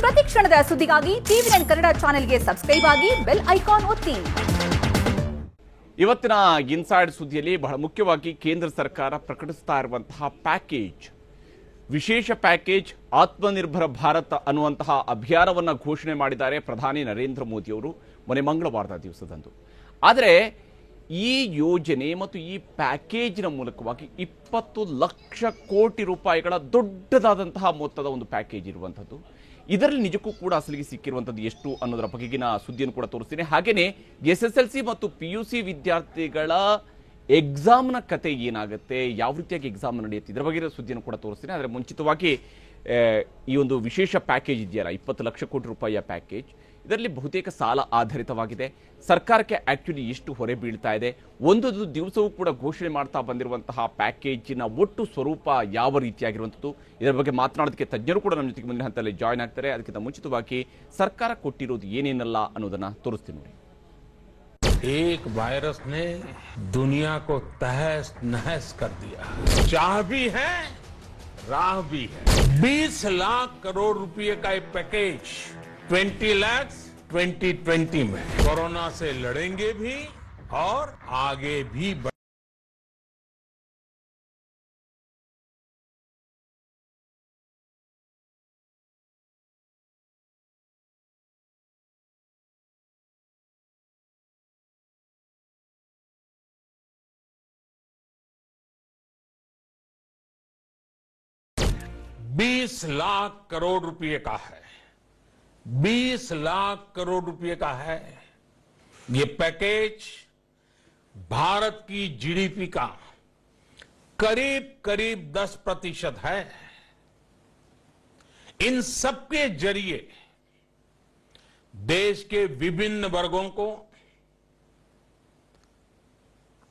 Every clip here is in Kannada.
ಪ್ರತಿ ಕ್ಷಣದ ಸುದ್ದಿಗಾಗಿ ಟಿವಿ9 ಕನ್ನಡ ಚಾನೆಲ್ಗೆ ಸಬ್ಸ್ಕ್ರೈಬ್ ಆಗಿ ಬೆಲ್ ಐಕಾನ್ ಒತ್ತಿ. ಇವತ್ತಿನ ಇನ್ಸೈಡ್ ಸುದ್ದಿಯಲ್ಲಿ ಬಹಳ ಮುಖ್ಯವಾಗಿ ಕೇಂದ್ರ ಸರ್ಕಾರ ಪ್ರಕಟಿಸ್ತಾ ಇರುವಂತಹ ಪ್ಯಾಕೇಜ್, ವಿಶೇಷ ಪ್ಯಾಕೇಜ್ ಆತ್ಮನಿರ್ಭರ ಭಾರತ ಅನ್ನುವಂತಹ ಅಭಿಯಾನವನ್ನು ಘೋಷಣೆ ಮಾಡಿದ್ದಾರೆ ಪ್ರಧಾನಿ ನರೇಂದ್ರ ಮೋದಿ ಅವರು ಮೊನ್ನೆ ಮಂಗಳವಾರದ ದಿವಸದಂದು. ಆದರೆ ಈ ಯೋಜನೆ ಮತ್ತು ಈ ಪ್ಯಾಕೇಜಿನ ಮೂಲಕವಾಗಿ 20 ಲಕ್ಷ ಕೋಟಿ ರೂಪಾಯಿಗಳ ದೊಡ್ಡದಾದಂತಹ ಮೊತ್ತದ ಒಂದು ಪ್ಯಾಕೇಜ್ ಇರುವಂಥದ್ದು. ಇದರಲ್ಲಿ ನಿಜಕ್ಕೂ ಕೂಡ ಅಸಲಿಗೆ ಸಿಕ್ಕಿರುವಂಥದ್ದು ಎಷ್ಟು ಅನ್ನೋದರ ಬಗೆಗಿನ ಸುದ್ದಿಯನ್ನು ಕೂಡ ತೋರಿಸ್ತೀನಿ. ಹಾಗೆಯೇ SSLC ಮತ್ತು PUC ವಿದ್ಯಾರ್ಥಿಗಳ ಎಕ್ಸಾಮ್ನ ಕತೆ ಏನಾಗುತ್ತೆ, ಯಾವ ರೀತಿಯಾಗಿ ಎಕ್ಸಾಮ್ ನಡೆಯುತ್ತೆ, ಇದರ ಬಗ್ಗೆ ಸುದ್ದಿಯನ್ನು ಕೂಡ ತೋರಿಸ್ತೀನಿ. ಆದರೆ ಮುಂಚಿತವಾಗಿ ಈ ಒಂದು ವಿಶೇಷ ಪ್ಯಾಕೇಜ್ ಇದೆಯಲ್ಲ, 20 ಲಕ್ಷ ಕೋಟಿ ರೂಪಾಯಿಯ ಪ್ಯಾಕೇಜ್, ಇದರಲ್ಲಿ ಬಹುತೇಕ ಸಾಲ ಆಧಾರಿತವಾಗಿದೆ. ಸರ್ಕಾರಕ್ಕೆ ಆಕ್ಚುಲಿ ಎಷ್ಟು ಹೊರೆ ಬೀಳ್ತಾ ಇದೆ, ಒಂದೊಂದು ದಿವಸವೂ ಕೂಡ ಘೋಷಣೆ ಮಾಡ್ತಾ ಬಂದಿರುವಂತಹ ಪ್ಯಾಕೇಜಿನ ಒಟ್ಟು ಸ್ವರೂಪ ಯಾವ ರೀತಿಯಾಗಿರುವಂಥದ್ದು, ಇದರ ಬಗ್ಗೆ ಮಾತನಾಡೋದಕ್ಕೆ ತಜ್ಞರು ಕೂಡ ನಮ್ಮ ಜೊತೆಗೆ ಮುಂದಿನ ಹಂತದಲ್ಲಿ ಜಾಯ್ನ್ ಆಗ್ತಾರೆ. ಅದಕ್ಕಿಂತ ಮುಂಚಿತವಾಗಿ ಸರ್ಕಾರ ಕೊಟ್ಟಿರೋದು ಏನೇನಲ್ಲ ಅನ್ನೋದನ್ನ ತೋರಿಸ್ತೀನಿ ನೋಡಿ. एक वायरस ने दुनिया को तहस नहस कर दिया। चाह भी है, राह भी है। 20 लाख करोड़ रुपए का एक पैकेज 20 लाख 2020 में कोरोना से लड़ेंगे भी और आगे भी $20 लाख करोड़ रुपए का है। 20 लाख करोड़ रुपए का है ये पैकेज। भारत की GDP का करीब करीब 10% है। इन सबके जरिए देश के विभिन्न वर्गों को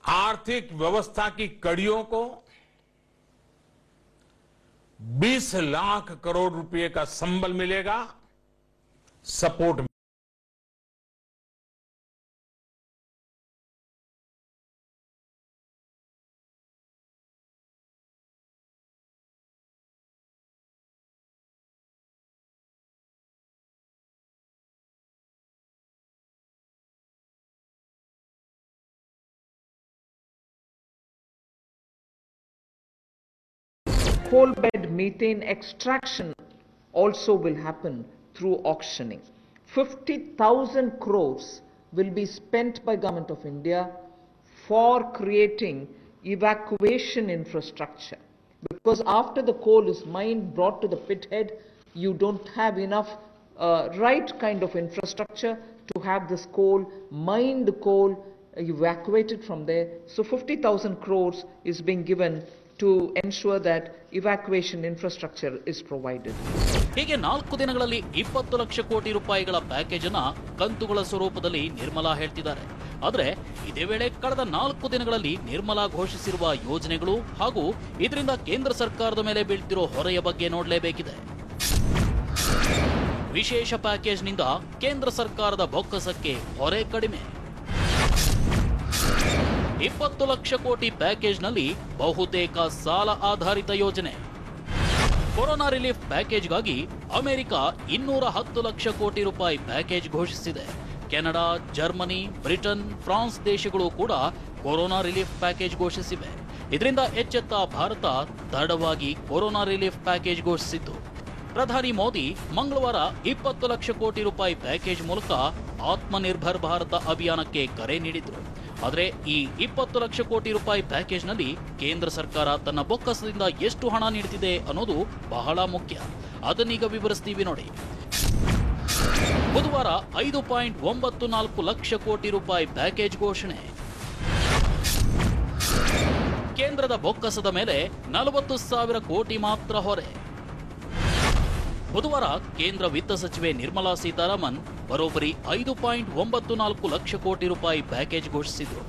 आर्थिक व्यवस्था की कड़ियों को 20 लाख करोड़ रुपए का संबल मिलेगा, support. Coal bed methane extraction also will happen through auctioning. 50,000 crores will be spent by Government of India for creating evacuation infrastructure. Because after the coal is mined, brought to the pit head, you don't have enough right kind of infrastructure to have this coal, mined coal, evacuated from there. So 50,000 crores is being given to ensure that evacuation infrastructure is provided. ಹೀಗೆ 4 ದಿನಗಳಲ್ಲಿ 20 ಲಕ್ಷ ಕೋಟಿ ರೂಪಾಯಿಗಳ ಪ್ಯಾಕೇಜ್ ಅನ್ನ ಕಂತುಗಳ ಸ್ವರೂಪದಲ್ಲಿ ನಿರ್ಮಲಾ ಹೇಳ್ತಿದ್ದಾರೆ. ಆದರೆ ಇದೇ ವೇಳೆ ಕಳೆದ 4 ದಿನಗಳಲ್ಲಿ ನಿರ್ಮಲಾ ಘೋಷಿಸಿರುವ ಯೋಜನೆಗಳು ಹಾಗೂ ಇದರಿಂದ ಕೇಂದ್ರ ಸರ್ಕಾರದ ಮೇಲೆ ಬೀಳ್ತಿರೋ ಹೊರೆಯ ಬಗ್ಗೆ ನೋಡಲೇಬೇಕಿದೆ. ವಿಶೇಷ ಪ್ಯಾಕೇಜ್ನಿಂದ ಕೇಂದ್ರ ಸರ್ಕಾರದ ಬೊಕ್ಕಸಕ್ಕೆ ಹೊರೆ ಕಡಿಮೆ. 20 ಲಕ್ಷ ಕೋಟಿ ಪ್ಯಾಕೇಜ್ನಲ್ಲಿ ಬಹುತೇಕ ಸಾಲ ಆಧಾರಿತ ಯೋಜನೆ. ಕೊರೋನಾ ರಿಲೀಫ್ ಪ್ಯಾಕೇಜ್ಗಾಗಿ ಅಮೆರಿಕ 210 ಲಕ್ಷ ಕೋಟಿ ರೂಪಾಯಿ ಪ್ಯಾಕೇಜ್ ಘೋಷಿಸಿದೆ. ಕೆನಡಾ, ಜರ್ಮನಿ, ಬ್ರಿಟನ್, ಫ್ರಾನ್ಸ್ ದೇಶಗಳು ಕೂಡ ಕೊರೋನಾ ರಿಲೀಫ್ ಪ್ಯಾಕೇಜ್ ಘೋಷಿಸಿವೆ. ಇದರಿಂದ ಎಚ್ಚೆತ್ತ ಭಾರತ ತಡವಾಗಿ ಕೊರೋನಾ ರಿಲೀಫ್ ಪ್ಯಾಕೇಜ್ ಘೋಷಿಸಿತು. ಪ್ರಧಾನಿ ಮೋದಿ ಮಂಗಳವಾರ 20 ಲಕ್ಷ ಕೋಟಿ ರೂಪಾಯಿ ಪ್ಯಾಕೇಜ್ ಮೂಲಕ ಆತ್ಮನಿರ್ಭರ್ ಭಾರತ ಅಭಿಯಾನಕ್ಕೆ ಕರೆ ನೀಡಿದ್ರು. ಆದರೆ ಈ 20 ಲಕ್ಷ ಕೋಟಿ ರೂಪಾಯಿ ಪ್ಯಾಕೇಜ್ನಲ್ಲಿ ಕೇಂದ್ರ ಸರ್ಕಾರ ತನ್ನ ಬೊಕ್ಕಸದಿಂದ ಎಷ್ಟು ಹಣ ನೀಡುತ್ತಿದೆ ಅನ್ನೋದು ಬಹಳ ಮುಖ್ಯ. ಅದನ್ನೀಗ ವಿವರಿಸ್ತೀವಿ ನೋಡಿ. ಬುಧವಾರ 5.94 ಲಕ್ಷ ಕೋಟಿ ರೂಪಾಯಿ ಪ್ಯಾಕೇಜ್ ಘೋಷಣೆ. ಕೇಂದ್ರದ ಬೊಕ್ಕಸದ ಮೇಲೆ 40,000 ಕೋಟಿ ಮಾತ್ರ ಹೊರೆ. ಬುಧವಾರ ಕೇಂದ್ರ ವಿತ್ತ ಸಚಿವೆ ನಿರ್ಮಲಾ ಸೀತಾರಾಮನ್ ಬರೋಬ್ಬರಿ 5.94 ಲಕ್ಷ ಕೋಟಿ ರೂಪಾಯಿ ಪ್ಯಾಕೇಜ್ ಘೋಷಿಸಿದ್ರು.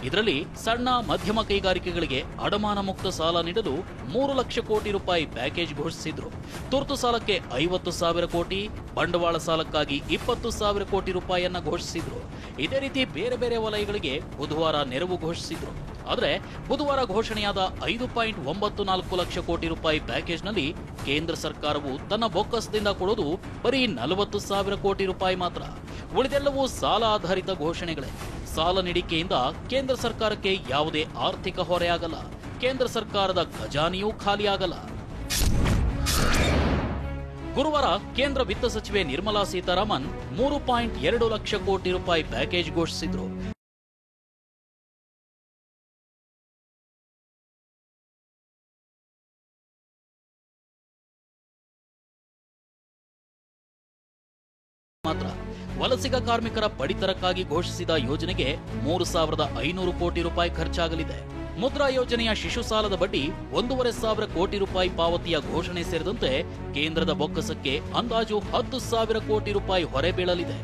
ಇದರಲ್ಲಿ ಸಣ್ಣ ಮಧ್ಯಮ ಕೈಗಾರಿಕೆಗಳಿಗೆ ಅಡಮಾನ ಮುಕ್ತ ಸಾಲ ನೀಡಲು 3 ಲಕ್ಷ ಕೋಟಿ ರೂಪಾಯಿ ಪ್ಯಾಕೇಜ್ ಘೋಷಿಸಿದ್ರು. ತುರ್ತು ಸಾಲಕ್ಕೆ 50,000 ಕೋಟಿ, ಬಂಡವಾಳ ಸಾಲಕ್ಕಾಗಿ 20,000 ಕೋಟಿ ರೂಪಾಯಿಯನ್ನ ಘೋಷಿಸಿದ್ರು. ಇದೇ ರೀತಿ ಬೇರೆ ಬೇರೆ ವಲಯಗಳಿಗೆ ಬುಧವಾರ ನೆರವು ಘೋಷಿಸಿದ್ರು. ಆದರೆ ಬುಧವಾರ ಘೋಷಣೆಯಾದ 5.94 ಲಕ್ಷ ಕೋಟಿ ರೂಪಾಯಿ ಪ್ಯಾಕೇಜ್ನಲ್ಲಿ ಕೇಂದ್ರ ಸರ್ಕಾರವು ತನ್ನ ಬೊಕ್ಕಸದಿಂದ ಕೊಡೋದು ಬರೀ 40,000 ಕೋಟಿ ರೂಪಾಯಿ ಮಾತ್ರ. ಉಳಿದೆಲ್ಲವೂ ಸಾಲ ಆಧಾರಿತ ಘೋಷಣೆಗಳೇ. ಸಾಲ ನೀಡಿಕೆಯಿಂದ ಕೇಂದ್ರ ಸರ್ಕಾರಕ್ಕೆ ಯಾವುದೇ ಆರ್ಥಿಕ ಹೊರೆಯಾಗಲ್ಲ. ಕೇಂದ್ರ ಸರ್ಕಾರದ ಖಜಾನೆಯೂ ಖಾಲಿಯಾಗಲ್ಲ. ಗುರುವಾರ ಕೇಂದ್ರ ವಿತ್ತ ಸಚಿವೆ ನಿರ್ಮಲಾ ಸೀತಾರಾಮನ್ 3.2 ಲಕ್ಷ ಕೋಟಿ ರೂಪಾಯಿ ಪ್ಯಾಕೇಜ್ ಘೋಷಿಸಿದ್ರು. ಮಾತ್ರ ವಲಸಿಗ ಕಾರ್ಮಿಕರ ಪಡಿತರಕ್ಕಾಗಿ ಘೋಷಿಸಿದ ಯೋಜನೆಗೆ 3,500 ಕೋಟಿ ರೂಪಾಯಿ ಖರ್ಚಾಗಲಿದೆ. ಮುದ್ರಾ ಯೋಜನೆಯ ಶಿಶು ಸಾಲದ ಬಡ್ಡಿ 1,500 ಕೋಟಿ ರೂಪಾಯಿ ಪಾವತಿಯ ಘೋಷಣೆ ಸೇರಿದಂತೆ ಕೇಂದ್ರದ ಬೊಕ್ಕಸಕ್ಕೆ ಅಂದಾಜು 10,000 ಕೋಟಿ ರೂಪಾಯಿ ಹೊರೆ ಬೀಳಲಿದೆ.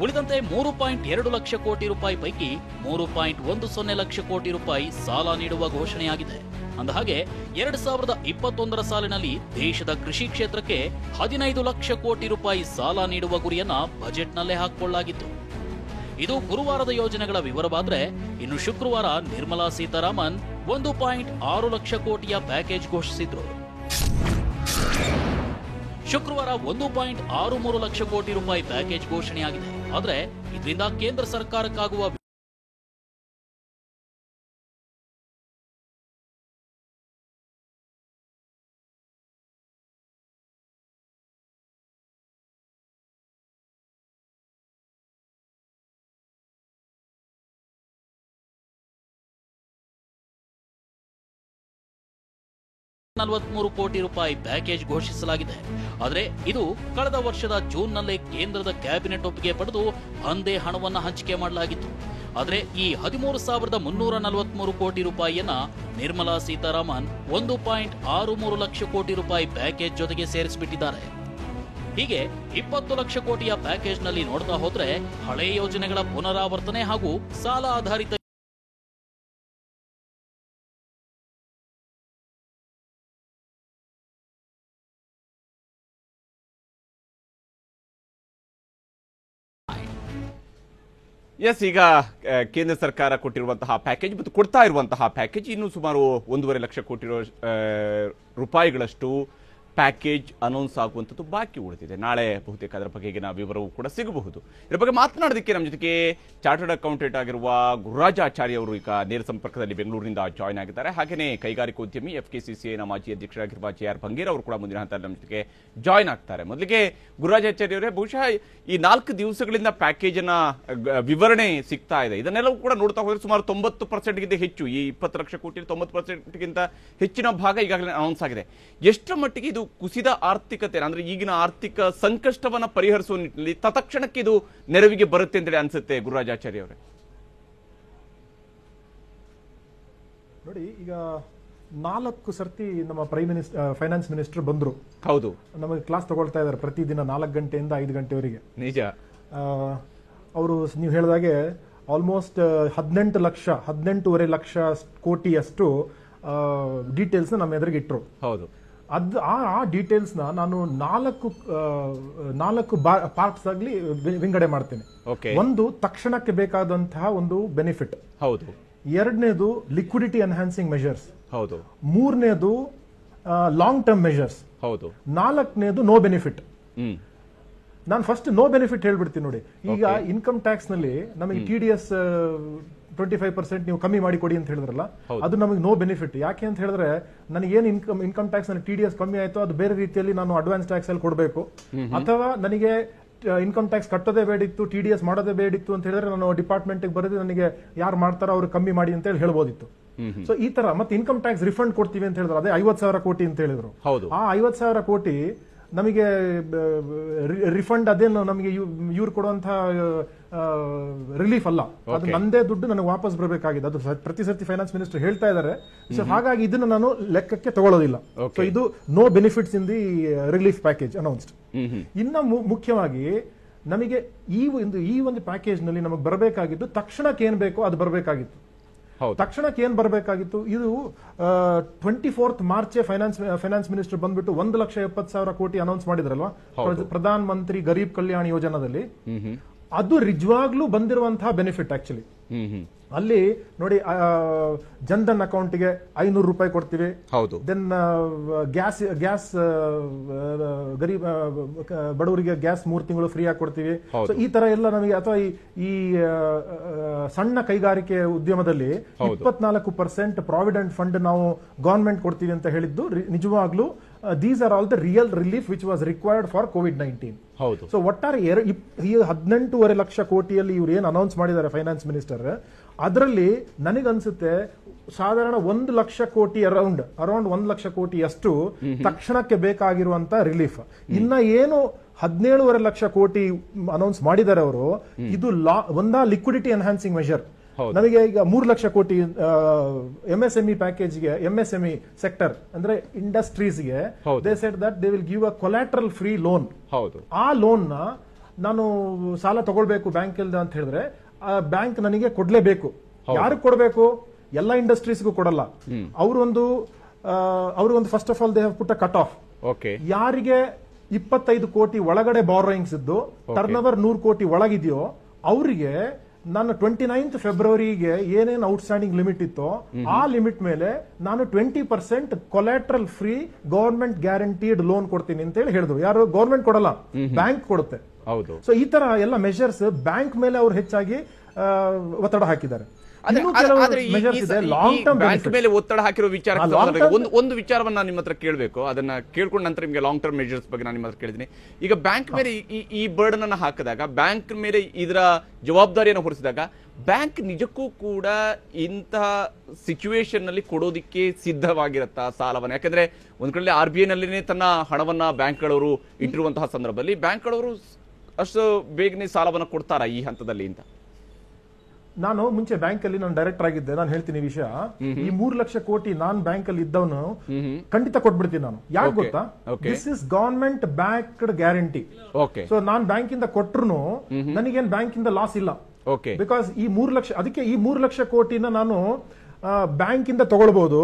ಉಳಿದಂತೆ 3.2 ಲಕ್ಷ ಕೋಟಿ ರೂಪಾಯಿ ಪೈಕಿ 3.10 ಲಕ್ಷ ಕೋಟಿ ರೂಪಾಯಿ ಸಾಲ ನೀಡುವ ಘೋಷಣೆಯಾಗಿದೆ. ಅಂದಹಾಗೆ 2021ರ ಸಾಲಿನಲ್ಲಿ ದೇಶದ ಕೃಷಿ ಕ್ಷೇತ್ರಕ್ಕೆ 15 ಲಕ್ಷ ಕೋಟಿ ರೂಪಾಯಿ ಸಾಲ ನೀಡುವ ಗುರಿಯನ್ನ ಬಜೆಟ್ನಲ್ಲೇ ಹಾಕಿಕೊಳ್ಳಲಾಗಿತ್ತು. ಇದು ಗುರುವಾರದ ಯೋಜನೆಗಳ ವಿವರವಾದ್ರೆ, ಇನ್ನು ಶುಕ್ರವಾರ ನಿರ್ಮಲಾ ಸೀತಾರಾಮನ್ 1.6 ಲಕ್ಷ ಕೋಟಿಯ ಪ್ಯಾಕೇಜ್ ಘೋಷಿಸಿದ್ರು. ಶುಕ್ರವಾರ 1.63 ಲಕ್ಷ ಕೋಟಿ ರೂಪಾಯಿ ಪ್ಯಾಕೇಜ್ ಘೋಷಣೆಯಾಗಿದೆ. ಆದರೆ ಇದರಿಂದ ಕೇಂದ್ರ ಸರ್ಕಾರಕ್ಕಾಗುವ $43 ಕೋಟಿ ರೂಪಾಯಿ ಪ್ಯಾಕೇಜ್ ಘೋಷಿಸಲಾಗಿದೆ. ಆದರೆ ಇದು ಕಳೆದ ವರ್ಷದ ಜೂನ್ನಲ್ಲೇ ಕೇಂದ್ರದ ಕ್ಯಾಬಿನೆಟ್ ಒಪ್ಪಿಗೆ ಪಡೆದು ಅಂದೇ ಹಣವನ್ನು ಹಂಚಿಕೆ ಮಾಡಲಾಗಿತ್ತು. ಆದರೆ ಈ 13,343 ಕೋಟಿ ರೂಪಾಯಿಯನ್ನ ನಿರ್ಮಲಾ ಸೀತಾರಾಮನ್ 1.63 ಲಕ್ಷ ಕೋಟಿ ರೂಪಾಯಿ ಪ್ಯಾಕೇಜ್ ಜೊತೆಗೆ ಸೇರಿಸಿಬಿಟ್ಟಿದ್ದಾರೆ. ಹೀಗೆ 20 ಲಕ್ಷ ಕೋಟಿಯ ಪ್ಯಾಕೇಜ್ನಲ್ಲಿ ನೋಡ್ತಾ ಹೋದ್ರೆ ಹಳೆ ಯೋಜನೆಗಳ ಪುನರಾವರ್ತನೆ ಹಾಗೂ ಸಾಲ ಆಧಾರಿತ ಎಸ್, ಈಗ ಕೇಂದ್ರ ಸರ್ಕಾರ ಕೊಟ್ಟಿರುವಂತಹ ಪ್ಯಾಕೇಜ್ ಮತ್ತು ಕೊಡ್ತಾ ಇರುವಂತಹ ಪ್ಯಾಕೇಜ್ ಇನ್ನೂ ಸುಮಾರು 1.5 ಲಕ್ಷ ಕೋಟಿ ರೂಪಾಯಿಗಳಷ್ಟು ಪ್ಯಾಕೇಜ್ ಅನೌನ್ಸ್ ಆಗುವಂಥದ್ದು ಬಾಕಿ ಉಳಿದಿದೆ. ನಾಳೆ ಬಹುತೇಕ ಅದರ ಬಗೆಗಿನ ವಿವರವೂ ಕೂಡ ಸಿಗಬಹುದು. ಇದರ ಬಗ್ಗೆ ಮಾತನಾಡೋದಕ್ಕೆ ನಮ್ಮ ಜೊತೆಗೆ ಚಾರ್ಟರ್ಡ್ ಅಕೌಂಟೆಂಟ್ ಆಗಿರುವ ಗುರುರಾಜ ಆಚಾರ್ಯ ಅವರು ಈಗ ನೇರ ಸಂಪರ್ಕದಲ್ಲಿ ಬೆಂಗಳೂರಿನಿಂದ ಜಾಯ್ನ್ ಆಗಿದ್ದಾರೆ. ಹಾಗೆಯೇ ಕೈಗಾರಿಕೋದ್ಯಮಿ FKCCIನ ಮಾಜಿ ಅಧ್ಯಕ್ಷರಾಗಿರುವ JR ಬಂಗೇರ್ ಅವರು ಕೂಡ ಮುಂದಿನ ಹಂತದಲ್ಲಿ ನಮ್ಮ ಜೊತೆಗೆ ಜಾಯ್ನ್ ಆಗ್ತಾರೆ. ಮೊದಲಿಗೆ ಗುರುರಾಜ ಆಚಾರ್ಯ ಅವರೇ, ಬಹುಶಃ ಈ 4 ದಿವಸಗಳಿಂದ ಪ್ಯಾಕೇಜ್ ಅನ್ನ ವಿವರಣೆ ಸಿಗ್ತಾ ಇದೆ. ಇದನ್ನೆಲ್ಲವೂ ಕೂಡ ನೋಡ್ತಾ ಹೋದ್ರೆ ಸುಮಾರು 90%ಗಿಂತ ಹೆಚ್ಚು, ಈ 20 ಲಕ್ಷ ಕೋಟಿ 90%ಗಿಂತ ಹೆಚ್ಚಿನ ಭಾಗ ಈಗಾಗಲೇ ಅನೌನ್ಸ್ ಆಗಿದೆ. ಎಷ್ಟರ ಮಟ್ಟಿಗೆ ಇದು ಕುಸಿದ ಆರ್ಥಿಕತೆ ಅಂದ್ರೆ ಈಗಿನ ಆರ್ಥಿಕ ಸಂಕಷ್ಟವನ್ನ ಪರಿಹರಿಸುವ ನಿಟ್ಟಿನಲ್ಲಿ ತತ್ಕ್ಷಣಕ್ಕೆ ಇದು ನೆರವಿಗೆ ಬರುತ್ತೆ ಅಂತೇಳಿ ಅನ್ಸುತ್ತೆ ಗುರುರಾಜಾಚಾರ್ಯ ಅವರೇ? ನೋಡಿ, ಈಗ 4 ಸರ್ತಿ ನಮ್ಮ ಫೈನಾನ್ಸ್ ಮಿನಿಸ್ಟರ್ ಬಂದ್ರು. ಹೌದು, ನಮಗೆ ಕ್ಲಾಸ್ ತಗೊಳ್ತಾ ಇದ್ದಾರೆ ಪ್ರತಿದಿನ 4 ಗಂಟೆಯಿಂದ 5 ಗಂಟೆವರೆಗೆ. ನಿಜ. ಅವರು ನೀವು ಹೇಳಿದಾಗೆ ಆಲ್ಮೋಸ್ಟ್ 18.5 ಲಕ್ಷ ಕೋಟಿಯಷ್ಟು ಡೀಟೇಲ್ಸ್ ನಮ್ಮ ಎದುರಿಗೆ ಇಟ್ರು. ಹೌದು, ಆ ಡೀಟೇಲ್ಸ್ ನಾನು 4 ಪಾರ್ಟ್ಸ್ ಆಗಲಿ ವಿಂಗಡೆ ಮಾಡ್ತೇನೆ. ಒಂದು, ತಕ್ಷಣಕ್ಕೆ ಬೇಕಾದಂತಹ ಒಂದು ಬೆನಿಫಿಟ್. ಹೌದು. ಎರಡನೇದು ಲಿಕ್ವಿಡಿಟಿ ಎನ್ಹಾನ್ಸಿಂಗ್ ಮೆಷರ್ಸ್. ಹೌದು. ಮೂರನೇದು ಲಾಂಗ್ ಟರ್ಮ್ ಮೆಷರ್ಸ್. ಹೌದು. 4ನೇದು ನೋ ಬೆನಿಫಿಟ್. ನಾನು ಫಸ್ಟ್ ನೋ ಬೆನಿಫಿಟ್ ಹೇಳ್ಬಿಡ್ತೀನಿ. ನೋಡಿ, ಈಗ ಇನ್ಕಮ್ ಟ್ಯಾಕ್ಸ್ ನಲ್ಲಿ ನಮಗೆ TDS 25% ನೀವು ಕಮ್ಮಿ ಮಾಡಿ ಕೊಡಿ ಅಂತ ಹೇಳಿದ್ರಲ್ಲ, ಅದು ನಮಗೆ ನೋ ಬೆನಿಫಿಟ್. ಯಾಕೆ ಅಂತ ಹೇಳಿದ್ರೆ ನನಗೆ ಏನು ಇನ್ಕಮ್ ಟ್ಯಾಕ್ಸ್ ನಲ್ಲಿ TDS ಕಮ್ಮಿ ಆಯ್ತು ಅದು ಬೇರೆ ರೀತಿಯಲ್ಲಿ ನಾನು ಅಡ್ವಾನ್ಸ್ ಟ್ಯಾಕ್ಸ್ ಅಲ್ಲಿ ಕೊಡಬೇಕು, ಅಥವಾ ನನಗೆ ಇನ್ಕಮ್ ಟ್ಯಾಕ್ಸ್ ಕಟ್ಟೋದೇ ಬೇಡಿತ್ತು, TDS ಮಾಡೋದೇ ಬೇಡಿತ್ತು ಅಂತ ಹೇಳಿದ್ರೆ ನಾನು ಡಿಪಾರ್ಟ್ಮೆಂಟ್ ಬರೆದು ನನಗೆ ಯಾರು ಮಾಡ್ತಾರೋ ಅವ್ರು ಕಮ್ಮಿ ಮಾಡಿ ಅಂತ ಹೇಳಿ ಹೇಳ್ಬೋದಿತ್ತು. ಸೊ ಈ ತರ ಮತ್ತೆ ಇನ್ಕಮ್ ಟ್ಯಾಕ್ಸ್ ರಿಫಂಡ್ ಕೊಡ್ತೀವಿ ಅಂತ ಹೇಳಿದ್ರು, ಅದೇ 50,000 ಕೋಟಿ ಅಂತ ಹೇಳಿದ್ರು. ಆ 50,000 ಕೋಟಿ ನಮಗೆ ರಿಫಂಡ್ ಅದೇನು ನಮಗೆ ಇವ್ರು ಕೊಡುವಂತಹ ರಿಲೀಫ್ ಅಲ್ಲ, ಅದು ನಂದೇ ದುಡ್ಡು ನನಗೆ ವಾಪಸ್ ಬರಬೇಕಾಗಿದೆ. ಅದು ಪ್ರತಿ ಸರ್ತಿ ಫೈನಾನ್ಸ್ ಮಿನಿಸ್ಟರ್ ಹೇಳ್ತಾ ಇದ್ದಾರೆ. ಸೊ ಹಾಗಾಗಿ ಇದನ್ನ ನಾನು ಲೆಕ್ಕಕ್ಕೆ ತಗೊಳ್ಳೋದಿಲ್ಲ. ಸೊ ಇದು no benefits in the relief package announced. ಇನ್ನ ಮುಖ್ಯವಾಗಿ ನಮಗೆ ಈ ಒಂದು ಪ್ಯಾಕೇಜ್ ನಲ್ಲಿ ನಮಗೆ ಬರಬೇಕಾಗಿದ್ದು ತಕ್ಷಣಕ್ಕೆ ಏನ್ ಬೇಕೋ ಅದು ಬರಬೇಕಾಗಿತ್ತು. ತಕ್ಷಣಕ್ಕೆ ಏನ್ ಬರಬೇಕಾಗಿತ್ತು, ಇದು 24th ಮಾರ್ಚ್ ಫೈನಾನ್ಸ್ ಮಿನಿಸ್ಟರ್ ಬಂದ್ಬಿಟ್ಟು 1,70,000 ಕೋಟಿ ಅನೌನ್ಸ್ ಮಾಡಿದ್ರಲ್ವಾ ಪ್ರಧಾನ ಮಂತ್ರಿ ಗರೀಬ್ ಕಲ್ಯಾಣ ಯೋಜನಾದಲ್ಲಿ. ಅದು ನಿಜವಾಗ್ಲೂ ಬಂದಿರುವಂತಹ ಬೆನಿಫಿಟ್ ಆಕ್ಚುಲಿ. ಅಲ್ಲಿ ನೋಡಿ, ಜನ್ಧನ್ ಅಕೌಂಟ್ಗೆ 500 ರೂಪಾಯಿ ಕೊಡ್ತೀವಿ. ಹೌದು. ದೆನ್ ಗ್ಯಾಸ್ ಗರೀಬ್ ಬಡವರಿಗೆ ಗ್ಯಾಸ್ 3 ತಿಂಗಳು ಫ್ರೀ ಆಗಿ ಕೊಡ್ತೀವಿ. ಸೊ ಈ ತರ ಎಲ್ಲ ನಮಗೆ, ಅಥವಾ ಈ ಸಣ್ಣ ಕೈಗಾರಿಕೆ ಉದ್ಯಮದಲ್ಲಿ 24% ಪ್ರಾವಿಡೆಂಟ್ ಫಂಡ್ ನಾವು ಗವರ್ಮೆಂಟ್ ಕೊಡ್ತೀವಿ ಅಂತ ಹೇಳಿದ್ದು ನಿಜವಾಗ್ಲೂ these are all the real relief which was required for COVID-19. ಹೌದು. ಸೊ ಒಟ್ಟಾರೆ 18.5 ಲಕ್ಷ ಕೋಟಿಯಲ್ಲಿ ಇವ್ರು ಏನು ಅನೌನ್ಸ್ ಮಾಡಿದ್ದಾರೆ ಫೈನಾನ್ಸ್ ಮಿನಿಸ್ಟರ್, ಅದರಲ್ಲಿ ನನಗನ್ಸುತ್ತೆ ಸಾಧಾರಣ 1 ಲಕ್ಷ ಕೋಟಿ ಅರೌಂಡ್ 1 ಲಕ್ಷ ಕೋಟಿ ಅಷ್ಟು ತಕ್ಷಣಕ್ಕೆ ಬೇಕಾಗಿರುವಂತ ರಿಲೀಫ್. ಇನ್ನ ಏನು 17.5 ಲಕ್ಷ ಕೋಟಿ ಅನೌನ್ಸ್ ಮಾಡಿದ್ದಾರೆ ಅವರು, ಇದು ಒಂದಾ ಲಿಕ್ವಿಡಿಟಿ ಎನ್ಹಾನ್ಸಿಂಗ್ ಮೆಷರ್. ನಮಗೆ ಈಗ 3 ಲಕ್ಷ ಕೋಟಿ MSME ಪ್ಯಾಕೇಜ್ಗೆ, MSME ಸೆಕ್ಟರ್ ಅಂದ್ರೆ ಇಂಡಸ್ಟ್ರೀಸ್ಗೆ they said that they will give a collateral free loan. ಆ ಲೋನ್ ನ ನಾನು ಸಾಲ ತಗೊಳ್ಬೇಕು ಬ್ಯಾಂಕ್ ಇಲ್ದ ಅಂತ ಹೇಳಿದ್ರೆ ಬ್ಯಾಂಕ್ ನನಗೆ ಕೊಡ್ಲೇಬೇಕು. ಯಾರು ಕೊಡಬೇಕು? ಎಲ್ಲ ಇಂಡಸ್ಟ್ರೀಸ್ಗೂ ಕೊಡಲ್ಲ. ಅವರೊಂದು first of all they have put a cut off. ಯಾರಿಗೆ 25 ಕೋಟಿ ಒಳಗಡೆ ಬಾರೋಯಿಂಗ್ಸ್ ಇದ್ದು ಟರ್ನ್ ಓವರ್ 100 ಕೋಟಿ ಒಳಗಿದೆಯೋ ಅವರಿಗೆ ನಾನು 29th ಫೆಬ್ರವರಿಗೆ ಏನೇನು ಔಟ್ಸ್ಟ್ಯಾಂಡಿಂಗ್ ಲಿಮಿಟ್ ಇತ್ತೋ ಆ ಲಿಮಿಟ್ ಮೇಲೆ ನಾನು 20% collateral free government guaranteed loan ಕೊಡ್ತೀನಿ ಅಂತ ಹೇಳಿ ಹೇಳಿದ್ರು. ಯಾರು? ಗವರ್ಮೆಂಟ್ ಕೊಡಲ್ಲ, ಬ್ಯಾಂಕ್ ಕೊಡುತ್ತೆ. ಸೊ ಈ ತರ ಎಲ್ಲ ಮೆಷರ್ಸ್ ಬ್ಯಾಂಕ್ ಮೇಲೆ ಅವರು ಹೆಚ್ಚಾಗಿ ಒತ್ತಡ ಹಾಕಿದ್ದಾರೆ. ಬ್ಯಾಂಕ್ ಮೇಲೆ ಒತ್ತಡ ಹಾಕಿರೋ ವಿಚಾರ ಒಂದು ವಿಚಾರವನ್ನ ನಿಮ್ಮ ಹತ್ರ ಕೇಳಬೇಕು. ಅದನ್ನ ಕೇಳ್ಕೊಂಡ ನಂತರ ನಿಮಗೆ ಲಾಂಗ್ ಟರ್ಮ್ ಮೆಜರ್ಸ್ ಬಗ್ಗೆ ನಾನು ನಿಮ್ಮ ಹತ್ರ ಕೇಳಿದ್ದೀನಿ. ಈಗ ಬ್ಯಾಂಕ್ ಮೇಲೆ ಈ ಬರ್ಡನ್ ಅನ್ನ ಹಾಕಿದಾಗ, ಬ್ಯಾಂಕ್ ಮೇಲೆ ಇದರ ಜವಾಬ್ದಾರಿಯನ್ನು ಹೊರಿಸಿದಾಗ, ಬ್ಯಾಂಕ್ ನಿಜಕ್ಕೂ ಕೂಡ ಇಂತಹ ಸಿಚುವೇಶನ್ ನಲ್ಲಿ ಕೊಡೋದಿಕ್ಕೆ ಸಿದ್ಧವಾಗಿರುತ್ತಾ ಸಾಲವನ್ನ? ಯಾಕಂದ್ರೆ ಒಂದ್ ಕಡೆ RBI ನಲ್ಲಿನೇ ತನ್ನ ಹಣವನ್ನ ಬ್ಯಾಂಕ್ಗಳವರು ಇಟ್ಟಿರುವಂತಹ ಸಂದರ್ಭದಲ್ಲಿ ಬ್ಯಾಂಕ್ಗಳವರು ಅಷ್ಟು ಬೇಗನೆ ಸಾಲವನ್ನ ಕೊಡ್ತಾರಾ ಈ ಹಂತದಲ್ಲಿ ಅಂತ? ನಾನು ಮುಂಚೆ ಬ್ಯಾಂಕ್ ಅಲ್ಲಿ ನಾನು ಡೈರೆಕ್ಟರ್ ಆಗಿದ್ದೆ. ನಾನು ಹೇಳ್ತೀನಿ ವಿಷಯ, ಈ 3 ಲಕ್ಷ ಕೋಟಿ ನಾನ್ ಬ್ಯಾಂಕ್ ಅಲ್ಲಿ ಇದ್ದವನು ಖಂಡಿತ ಕೊಟ್ಬಿಡ್ತೀನಿ ನಾನು. ಯಾಕೆ ಗೊತ್ತಾ? This is government banked guarantee. So ನಾನ್ ಬ್ಯಾಂಕ್ ಇಂದ ಕೊಟ್ರು ನನಗೇನ್ ಬ್ಯಾಂಕ್ ಇಂದ ಲಾಸ್ ಇಲ್ಲ. ಬಿಕಾಸ್ ಈ 3 ಲಕ್ಷ, ಅದಕ್ಕೆ ಈ 3 ಲಕ್ಷ ಕೋಟಿನ ನಾನು ಬ್ಯಾಂಕ್ ಇಂದ ತಗೊಳ್ಬಹುದು.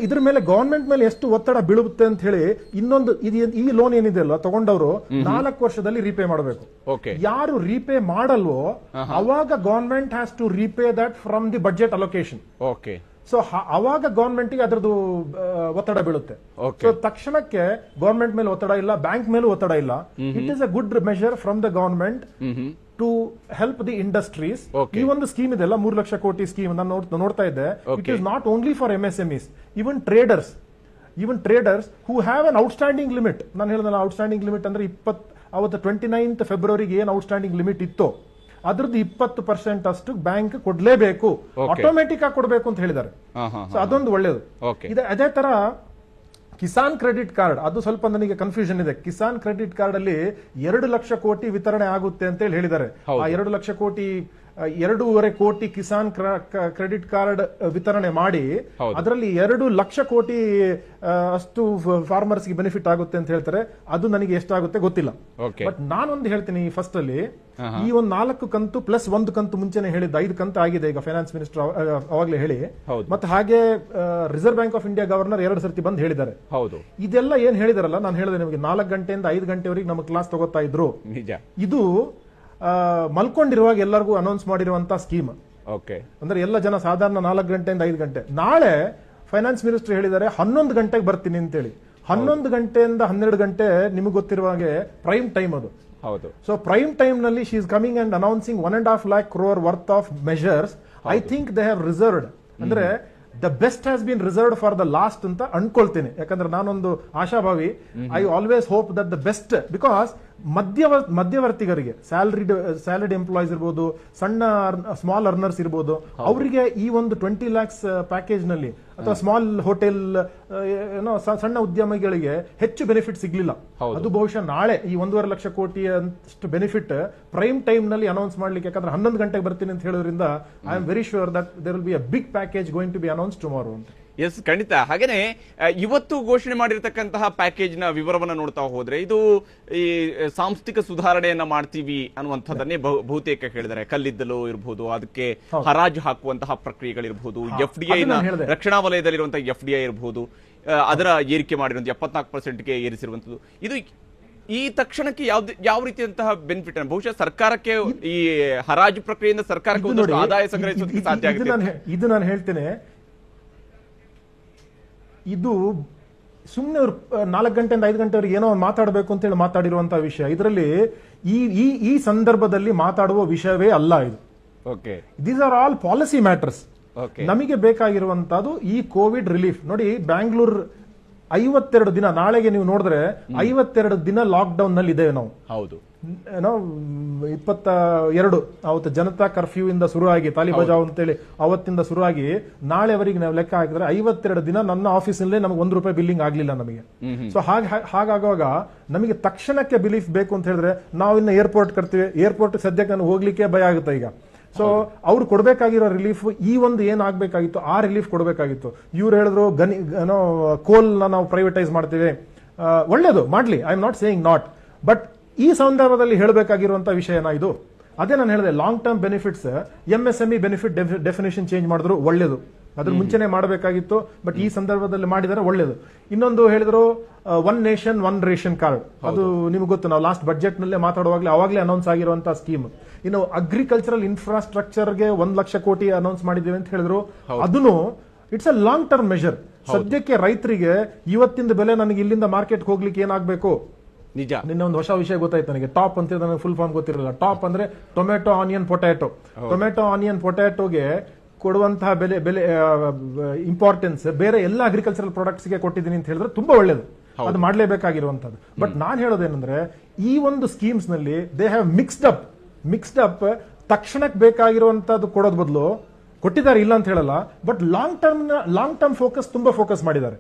ಇದ್ರ ಮೇಲೆ ಗವರ್ಮೆಂಟ್ ಮೇಲೆ ಎಷ್ಟು ಒತ್ತಡ ಬೀಳುತ್ತೆ ಅಂತ ಹೇಳಿ ಇನ್ನೊಂದು, ಈ ಲೋನ್ ಏನಿದೆ ಅಲ್ಲ ತಗೊಂಡವರು 4 ವರ್ಷದಲ್ಲಿ ರೀಪೇ ಮಾಡಬೇಕು. ಯಾರು ರೀಪೇ ಮಾಡಲ್ವೋ ಅವಾಗ government has to repay that from the budget allocation. So ಅವಾಗ ಗವರ್ಮೆಂಟ್ ಗೆ ಅದರದ್ದು ಒತ್ತಡ ಬೀಳುತ್ತೆ. ಸೊ ತಕ್ಷಣಕ್ಕೆ ಗವರ್ಮೆಂಟ್ ಮೇಲೆ ಒತ್ತಡ ಇಲ್ಲ, ಬ್ಯಾಂಕ್ ಮೇಲೂ ಒತ್ತಡ ಇಲ್ಲ. It is a good measure from the government to help the industries. ಈ ಒಂದು ಸ್ಕೀಮ್ ಇದೆ ಅಲ್ಲ, 3 ಲಕ್ಷ ಕೋಟಿ ಸ್ಕೀಮ್ ನಾನು ನೋಡ್ತಾ ಇದ್ದೆ. It is not only for MSMEs, even traders who have an outstanding limit. ನಾನು ಹೇಳಿದ್ನಲ್ಲ, ಔಟ್ಸ್ಟ್ಯಾಂಡಿಂಗ್ ಲಿಮಿಟ್ ಅಂದ್ರೆ ಅವತ್ತು 29th ಫೆಬ್ರವರಿಗೆ ಏನು ಔಟ್ಸ್ಟ್ಯಾಂಡಿಂಗ್ ಲಿಮಿಟ್ ಇತ್ತೋ ಅದ್ರದ್ದು 20% ಅಷ್ಟು ಬ್ಯಾಂಕ್ ಕೊಡ್ಲೇಬೇಕು, ಆಟೋಮೆಟಿಕ್ ಆಗಿ ಕೊಡಬೇಕು ಅಂತ ಹೇಳಿದ್ದಾರೆ. ಸೊ ಅದೊಂದು ಒಳ್ಳೇದು. ಅದೇ ತರ ಕಿಸಾನ್ ಕ್ರೆಡಿಟ್ ಕಾರ್ಡ್, ಅದು ಸ್ವಲ್ಪ ನನಗೆ ಕನ್ಫ್ಯೂಷನ್ ಇದೆ. ಕಿಸಾನ್ ಕ್ರೆಡಿಟ್ ಕಾರ್ಡ್ ಅಲ್ಲಿ 2 ಲಕ್ಷ ಕೋಟಿ ವಿತರಣೆ ಆಗುತ್ತೆ ಅಂತ ಹೇಳಿ ಹೇಳಿದ್ದಾರೆ. ಆ 2 ಲಕ್ಷ ಕೋಟಿ 2.5 ಕೋಟಿ ಕಿಸಾನ್ ಕ್ರೆಡಿಟ್ ಕಾರ್ಡ್ ವಿತರಣೆ ಮಾಡಿ ಅದರಲ್ಲಿ 2 ಲಕ್ಷ ಕೋಟಿ ಅಷ್ಟು ಫಾರ್ಮರ್ಸ್ಗೆ ಬೆನಿಫಿಟ್ ಆಗುತ್ತೆ ಅಂತ ಹೇಳ್ತಾರೆ. ಅದು ನನಗೆ ಎಷ್ಟಾಗುತ್ತೆ ಗೊತ್ತಿಲ್ಲ. ಬಟ್ ನಾನೊಂದು ಹೇಳ್ತೀನಿ, ಫಸ್ಟ್ ಅಲ್ಲಿ ಈ ಒಂದು 4 ಕಂತು ಪ್ಲಸ್ 1 ಕಂತು ಮುಂಚೆನೆ ಹೇಳಿದ್ದು 5 ಕಂತು ಆಗಿದೆ ಈಗ ಫೈನಾನ್ಸ್ ಮಿನಿಸ್ಟರ್ ಅವಾಗಲೇ ಹೇಳಿ. ಮತ್ತೆ ಹಾಗೆ reserve bank of India governor 2 ಸರ್ತಿ ಬಂದು ಹೇಳಿದ್ದಾರೆ. ಇದೆಲ್ಲ ಏನ್ ಹೇಳಿದಾರಲ್ಲ, ನಾನು ಹೇಳಿದೆ ನಿಮಗೆ 4 ಗಂಟೆಯಿಂದ 5 ಗಂಟೆವರೆಗೆ ನಮ್ಮ ಕ್ಲಾಸ್ ತಗೋತಾ ಇದ್ರು. ಇದು ಮಲ್ಕೊಂಡಿರುವಾಗ ಎಲ್ಲರಿಗೂ ಅನೌನ್ಸ್ ಮಾಡಿರುವಂತ ಸ್ಕೀಮ್. ಅಂದ್ರೆ ಎಲ್ಲ ಜನ ಸಾಧಾರಣ 4 ಗಂಟೆಯಿಂದ 5 ಗಂಟೆ. ನಾಳೆ ಫೈನಾನ್ಸ್ ಮಿನಿಸ್ಟರ್ ಹೇಳಿದ್ದಾರೆ 11 ಗಂಟೆಗೆ ಬರ್ತೀನಿ ಅಂತೇಳಿ. 11 ಗಂಟೆಯಿಂದ 12 ಗಂಟೆ ನಿಮಗೆ ಗೊತ್ತಿರುವ ಹಾಗೆ ಪ್ರೈಮ್ ಟೈಮ್ ಅದು. ಸೊ ಪ್ರೈಮ್ ಟೈಮ್ ನಲ್ಲಿ she is coming and announcing 1.5 lakh crore worth of measures. I think they have reserved, ಅಂದ್ರೆ the best has been reserved for the last ಅಂತ ಅನ್ಕೊಳ್ತೀನಿ. ಯಾಕಂದ್ರೆ ನಾನೊಂದು ಆಶಾಭಾವಿ. I always hope that the best, because ಮಧ್ಯವರ್ತಿಗರಿಗೆ, ಸ್ಯಾಲರಿಡ್ ಎಂಪ್ಲಾಯೀಸ್ ಇರ್ಬೋದು, ಸಣ್ಣ ಸ್ಮಾಲ್ ಅರ್ನರ್ಸ್ ಇರ್ಬೋದು, ಅವರಿಗೆ ಈ ಒಂದು 20 lakhs ಪ್ಯಾಕೇಜ್ ನಲ್ಲಿ ಅಥವಾ ಸ್ಮಾಲ್ ಹೋಟೆಲ್ ಏನೋ ಸಣ್ಣ ಉದ್ಯಮಿಗಳಿಗೆ ಹೆಚ್ಚು ಬೆನಿಫಿಟ್ ಸಿಗ್ಲಿಲ್ಲ. ಅದು ಬಹುಶಃ ನಾಳೆ ಈ 1.5 ಲಕ್ಷ ಕೋಟಿ ಅಷ್ಟು ಬೆನಿಫಿಟ್ ಪ್ರೈಮ್ ಟೈಮ್ ನಲ್ಲಿ ಅನೌನ್ಸ್ ಮಾಡ್ಲಿಕ್ಕೆ, ಯಾಕಂದ್ರೆ 11 ಗಂಟೆಗೆ ಬರ್ತೀನಿ ಅಂತ ಹೇಳೋದ್ರಿಂದ I am very sure that there will be a big package going to be announce tomorrow ಅಂತ. ಎಸ್, ಖಂಡಿತ. ಹಾಗೇನೆ ಇವತ್ತು ಘೋಷಣೆ ಮಾಡಿರ್ತಕ್ಕಂತಹ ಪ್ಯಾಕೇಜ್ ನ ವಿವರವನ್ನ ನೋಡ್ತಾ ಹೋದ್ರೆ ಇದು ಈ ಸಾಂಸ್ಥಿಕ ಸುಧಾರಣೆಯನ್ನ ಮಾಡ್ತೀವಿ ಅನ್ನುವಂಥದ್ದನ್ನೇ ಬಹುತೇಕ ಹೇಳಿದ್ದಾರೆ. ಕಲ್ಲಿದ್ದಲು ಇರಬಹುದು, ಅದಕ್ಕೆ ಹರಾಜು ಹಾಕುವಂತಹ ಪ್ರಕ್ರಿಯೆಗಳಿರಬಹುದು, FDI ನ ರಕ್ಷಣಾ ವಲಯದಲ್ಲಿರುವಂತಹ FDI ಇರಬಹುದು, ಅದರ ಏರಿಕೆ ಮಾಡಿರುವಂತಹ 74%ಗೆ ಏರಿಸಿರುವಂತದ್ದು. ಇದು ಈ ತಕ್ಷಣಕ್ಕೆ ಯಾವ ರೀತಿಯಂತಹ ಬೆನಿಫಿಟ್ ಬಹುಶಃ ಸರ್ಕಾರಕ್ಕೆ ಈ ಹರಾಜು ಪ್ರಕ್ರಿಯೆಯಿಂದ ಸರ್ಕಾರಕ್ಕೆ ಒಂದಷ್ಟು ಆದಾಯ ಸಂಗ್ರಹಿಸೋದಕ್ಕೆ ಸಾಧ್ಯ ಆಗುತ್ತೆ. ಇದು ನಾನು ಹೇಳ್ತೇನೆ, ಇದು ಸುಮ್ಮನೆ ಅವ್ರು 4 ಗಂಟೆಯಿಂದ 5 ಗಂಟೆವರೆಗೆ ಏನೋ ಮಾತಾಡಬೇಕು ಅಂತ ಹೇಳಿ ಮಾತಾಡಿರುವಂತಹ ವಿಷಯ. ಇದರಲ್ಲಿ ಈ ಸಂದರ್ಭದಲ್ಲಿ ಮಾತಾಡುವ ವಿಷಯವೇ ಅಲ್ಲ ಇದು. Okay, these are all policy matters. ನಮಗೆ ಬೇಕಾಗಿರುವಂತದ್ದು ಈ ಕೋವಿಡ್ ರಿಲೀಫ್. ನೋಡಿ, ಬ್ಯಾಂಗ್ಳೂರ್ 52 ದಿನ, ನಾಳೆಗೆ ನೀವು ನೋಡಿದ್ರೆ 52 ದಿನ ಲಾಕ್ ಡೌನ್ ನಲ್ಲಿ ಇದ್ದೇವೆ ನಾವು. ಹೌದು, 22 ಅವತ್ತು ಜನತಾ ಕರ್ಫ್ಯೂ ಇಂದ ಶುರುವಾಗಿ ತಾಲಿ ಬಜಾವ್ ಅಂತೇಳಿ ಅವತ್ತಿಂದ ಶುರುವಾಗಿ ನಾಳೆವರೆಗೆ ನಾವು ಲೆಕ್ಕ ಹಾಕಿದ್ರೆ 52 ದಿನ ನನ್ನ ಆಫೀಸಿನಲ್ಲೇ ನಮಗೆ ₹1 ಬಿಲ್ಲಿಂಗ್ ಆಗ್ಲಿಲ್ಲ ನಮಗೆ. ಸೊ ಹಾಗಾಗುವಾಗ ನಮಗೆ ತಕ್ಷಣಕ್ಕೆ ಬಿಲೀಫ್ ಬೇಕು ಅಂತ ಹೇಳಿದ್ರೆ ನಾವು ಇನ್ನು ಏರ್ಪೋರ್ಟ್ ಕರ್ತೀವಿ. ಏರ್ಪೋರ್ಟ್ ಸದ್ಯಕ್ಕೆ ನಾನು ಹೋಗ್ಲಿಕ್ಕೆ ಭಯ ಆಗುತ್ತೆ ಈಗ. ಸೊ ಅವ್ರು ಕೊಡ್ಬೇಕಾಗಿರೋ ರಿಲೀಫ್ ಈ ಒಂದು ಏನಾಗಬೇಕಾಗಿತ್ತು ಆ ರಿಲೀಫ್ ಕೊಡಬೇಕಾಗಿತ್ತು. ಇವ್ರು ಹೇಳಿದ್ರು ಕೋಲ್ ನಾವು ಪ್ರೈವೇಟೈಸ್ ಮಾಡ್ತೀವಿ. ಒಳ್ಳೇದು, ಮಾಡ್ಲಿ, I am not saying not. But ಈ ಸಂದರ್ಭದಲ್ಲಿ ಹೇಳಬೇಕಾಗಿರುವಂತಹ ವಿಷಯನ ಇದು. ಅದೇ ನಾನು ಹೇಳಿದೆ, long term benefits, MSME benefit definition change ಮಾಡಿದ್ರು ಒಳ್ಳೇದು. ಅದ್ರ ಮುಂಚೆನೆ ಮಾಡಬೇಕಾಗಿತ್ತು, ಬಟ್ ಈ ಸಂದರ್ಭದಲ್ಲಿ ಮಾಡಿದರೆ ಒಳ್ಳೇದು. ಇನ್ನೊಂದು ಹೇಳಿದ್ರು one nation one ration card. ಅದು ನಿಮ್ಗೆ ಗೊತ್ತು, ನಾವು ಲಾಸ್ಟ್ ಬಜೆಟ್ ನಲ್ಲೇ ಮಾತಾಡುವಾಗಲೇ ಅವಾಗಲೇ ಅನೌನ್ಸ್ ಆಗಿರುವಂತಹ ಸ್ಕೀಮ್. ಇನ್ನು ಅಗ್ರಿಕಲ್ಚರಲ್ ಇನ್ಫ್ರಾಸ್ಟ್ರಕ್ಚರ್ಗೆ 1 ಲಕ್ಷ ಕೋಟಿ ಅನೌನ್ಸ್ ಮಾಡಿದ್ದೀವಿ ಅಂತ ಹೇಳಿದ್ರು. ಅದನ್ನು it's a long term measure. ಸದ್ಯಕ್ಕೆ ರೈತರಿಗೆ ಇವತ್ತಿನ ಬೆಲೆ ನನಗೆ ಇಲ್ಲಿಂದ ಮಾರ್ಕೆಟ್ ಹೋಗ್ಲಿಕ್ಕೆ ಏನಾಗಬೇಕು, ನಿಜ. ನಿನ್ನ ಒಂದು ಹೊಸ ವಿಷಯ ಗೊತ್ತಾಯ್ತು ನನಗೆ. ಟಾಪ್ ಅಂತ ನನಗೆ ಫುಲ್ ಫಾರ್ಮ್ ಗೊತ್ತಿರಲಿಲ್ಲ. ಟಾಪ್ ಅಂದ್ರೆ tomato onion potato. Tomato onion ಪೊಟ್ಯಾಟೊಗೆ ಕೊಡುವಂತಹ ಬೆಲೆ ಇಂಪಾರ್ಟೆನ್ಸ್ ಬೇರೆ ಎಲ್ಲ ಅಗ್ರಿಕಲ್ಚರಲ್ ಪ್ರಾಡಕ್ಟ್ಸ್ ಗೆ ಕೊಟ್ಟಿದ್ದೀನಿ ಅಂತ ಹೇಳಿದ್ರೆ ತುಂಬಾ ಒಳ್ಳೇದು. ಅದು ಮಾಡಲೇಬೇಕಾಗಿರುವಂತದ್ದು. ಬಟ್ ನಾನು ಹೇಳೋದೇನಂದ್ರೆ, ಈ ಒಂದು ಸ್ಕೀಮ್ಸ್ ನಲ್ಲಿ ದೇ ಹ್ಯಾವ್ ಮಿಕ್ಸ್ಡ್ ಅಪ್ ತಕ್ಷಣಕ್ಕೆ ಬೇಕಾಗಿರುವಂತದ್ದು ಕೊಡೋದ್ ಬದಲು ಕೊಟ್ಟಿದ್ದಾರೆ, ಇಲ್ಲ ಅಂತ ಹೇಳಲ್ಲ. ಬಟ್ ಲಾಂಗ್ ಟರ್ಮ್ ತುಂಬಾ ಫೋಕಸ್ ಮಾಡಿದ್ದಾರೆ.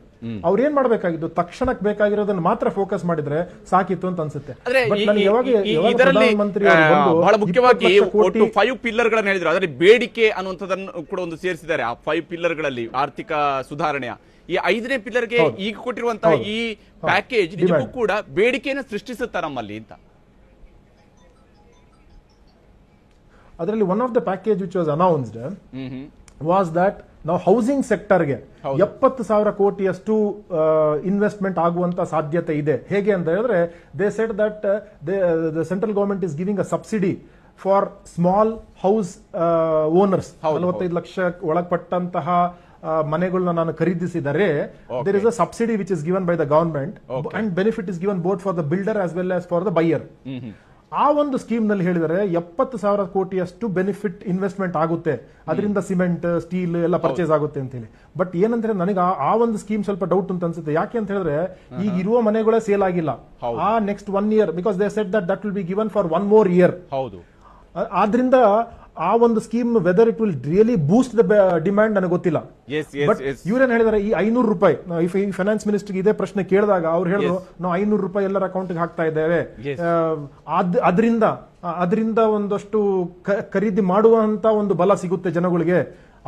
ಅವ್ರು ಏನ್ ಮಾಡಬೇಕಾಗಿದ್ದು, ತಕ್ಷಣಕ್ಕೆ ಬೇಕಾಗಿರೋದನ್ನ ಮಾತ್ರ ಫೋಕಸ್ ಮಾಡಿದ್ರೆ ಸಾಕಿತ್ತು ಅಂತ ಅನ್ಸುತ್ತೆ. ಬಹಳ ಮುಖ್ಯವಾಗಿ ಒಟ್ಟು 5 ಪಿಲ್ಲರ್ ಗಳನ್ನ ಹೇಳಿದ್ರು. ಅದರಲ್ಲಿ ಬೇಡಿಕೆ ಅನ್ನುವಂಥದ್ದನ್ನು ಕೂಡ ಒಂದು ಸೇರಿಸಿದ್ದಾರೆ. ಆ 5 ಪಿಲ್ಲರ್ ಗಳಲ್ಲಿ ಆರ್ಥಿಕ ಸುಧಾರಣೆಯ ಈ 5ನೇ ಪಿಲ್ಲರ್ಗೆ ಈಗ ಕೊಟ್ಟಿರುವಂತಹ ಈ ಪ್ಯಾಕೇಜ್ ನಿಜಕ್ಕೂ ಕೂಡ ಬೇಡಿಕೆಯನ್ನು ಸೃಷ್ಟಿಸುತ್ತಾ ನಮ್ಮಲ್ಲಿ ಅಂತ. ಅದರಲ್ಲಿ one of the package which was announced was that ನಾವು ಹೌಸಿಂಗ್ ಸೆಕ್ಟರ್ಗೆ 70,000 ಕೋಟಿಯಷ್ಟು ಇನ್ವೆಸ್ಟ್ಮೆಂಟ್ ಆಗುವಂತ ಸಾಧ್ಯತೆ ಇದೆ. ಹೇಗೆ ಅಂತ ಹೇಳಿದ್ರೆ, they said that the central government is giving a subsidy for small house owners. 45 ಲಕ್ಷ ಒಳಪಟ್ಟಂತಹ ಮನೆಗಳನ್ನ ನಾನು ಖರೀದಿಸಿದರೆ there is a subsidy which is given by the government and benefit is given both for the builder as well as for the buyer. ಆ ಒಂದು ಸ್ಕೀಮ್ ನಲ್ಲಿ ಹೇಳಿದರೆ 70,000 ಕೋಟಿಯಷ್ಟು ಬೆನಿಫಿಟ್ ಇನ್ವೆಸ್ಟ್ಮೆಂಟ್ ಆಗುತ್ತೆ. ಅದರಿಂದ ಸಿಮೆಂಟ್, ಸ್ಟೀಲ್ ಎಲ್ಲ ಪರ್ಚೇಸ್ ಆಗುತ್ತೆ ಅಂತ ಹೇಳಿ. ಬಟ್ ಏನಂದ್ರೆ ನನಗೆ ಆ ಒಂದು ಸ್ಕೀಮ್ ಸ್ವಲ್ಪ ಡೌಟ್ ಅಂತ ಅನ್ಸುತ್ತೆ. ಯಾಕೆ ಅಂತ ಹೇಳಿದ್ರೆ, ಈಗ ಇರುವ ಮನೆಗಳೇ ಸೇಲ್ ಆಗಿಲ್ಲ. ಆ next 1 year, because they said that will be given for 1 more year. ಹೌದು. ಆದ್ರಿಂದ ಆ ಒಂದು scheme whether it will really Boost the demand ನನಗೆ ಗೊತ್ತಿಲ್ಲ. ಬಟ್ ಇವ್ರೇನ್ ಹೇಳಿದಾರೆ, ಈ ₹500 ಫೈನಾನ್ಸ್ ಮಿನಿಸ್ಟರ್ ಇದೇ ಪ್ರಶ್ನೆ ಕೇಳಿದಾಗ ಅವ್ರು ಹೇಳಿದ್ರು, ನಾವು ₹500 ಎಲ್ಲರ ಅಕೌಂಟ್ಗೆ ಹಾಕ್ತಾ ಇದ್ದೇವೆ. ಅದರಿಂದ ಒಂದಷ್ಟು ಖರೀದಿ ಮಾಡುವಂತ ಒಂದು ಬಲ ಸಿಗುತ್ತೆ ಜನಗಳಿಗೆ.